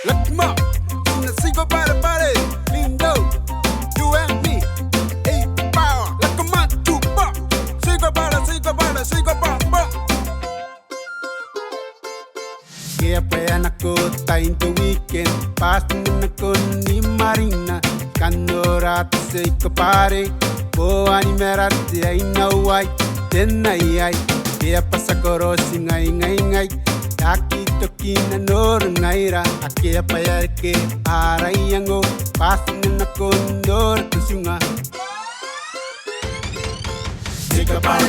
Look 'em up. In the single body, lindo. You and me, 8 power. Look 'em up, 2 buck. Single body, buck. Kaya pa yan ako tayong the weekend. Pasting na ako ni Marina. Kanurati sa ikapare. Boa ni merati ay naway. Denay ay. Kaya pa sa korosi ngay. Yakito kinanor ngaira. Kaya pa yarke arayango. Pasting na kondor kusunga. Tika bam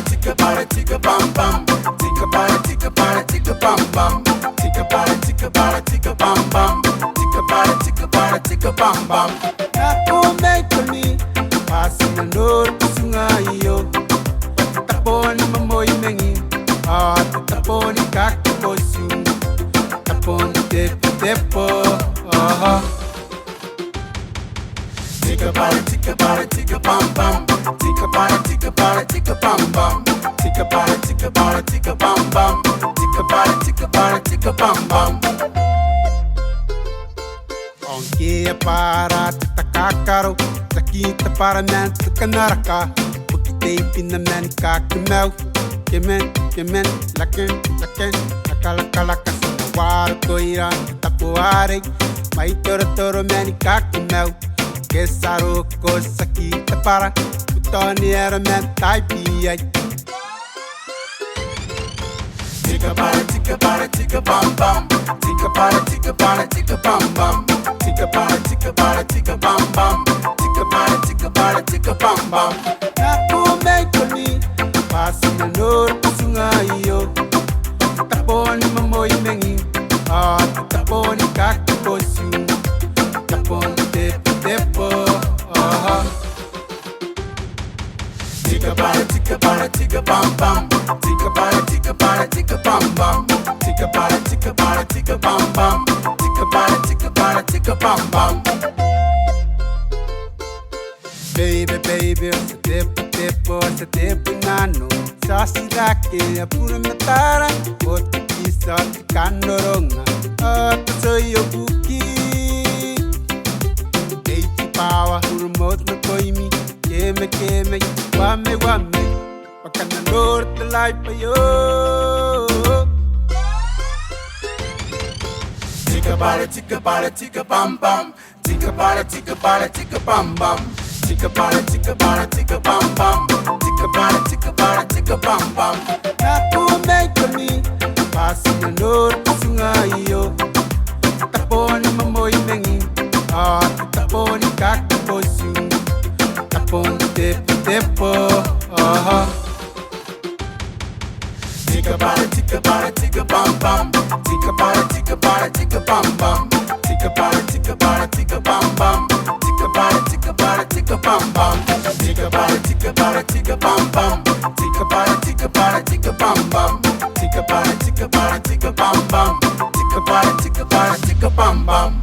bam. Tika bam bam. Tika bam bam. Tika bam bam. Ako make me. Pasing na nor kusunga iyo. Tapon mamoy mengi. Tapon kakakosu. Tapon depo. Tika bam bam. Tika bam bam. Tika bam bam. Tika bam bam. Onke para takakaro. Sakita para man takanaraka. Pagkitay pinaman kakamaw. Kemen, lakin. Nakalaka sa nawar ko iran. Tapuarig. May toro man kakamaw. Kesaro ko sakita para. Utoni era man taipiyay. Tika bam bam. Tika bam bam. Tika bam bam. Tika bam bam. Naku make me. Pasing na nor kusunga iyo. Tapon mamoy mengi. Tapon kakakosu. Tapon depo. Tika bam bam. Tika bam bam. Tika bam bam. Tika bam bam. Baby, sa depo nano. Sa silake, apura matara. Oti kisa, kanoronga. Soy buki. 80 power, urumot na koimi. Keme, wame. Wakana north the life pa yo. Tika bam bam. Tika bam bam. Tika bam bam. Tika bam bam. Naku make me. Pasing na north kusunga iyo. Tapon mamoy mengi. Tapon kakakosu. Tapon depo. Tika bam bam. Tika bam bam. Tika bam bam. Tika bam bam. Tika bam bam. Tika bam bam. Tika bam bam. Tika bam bam.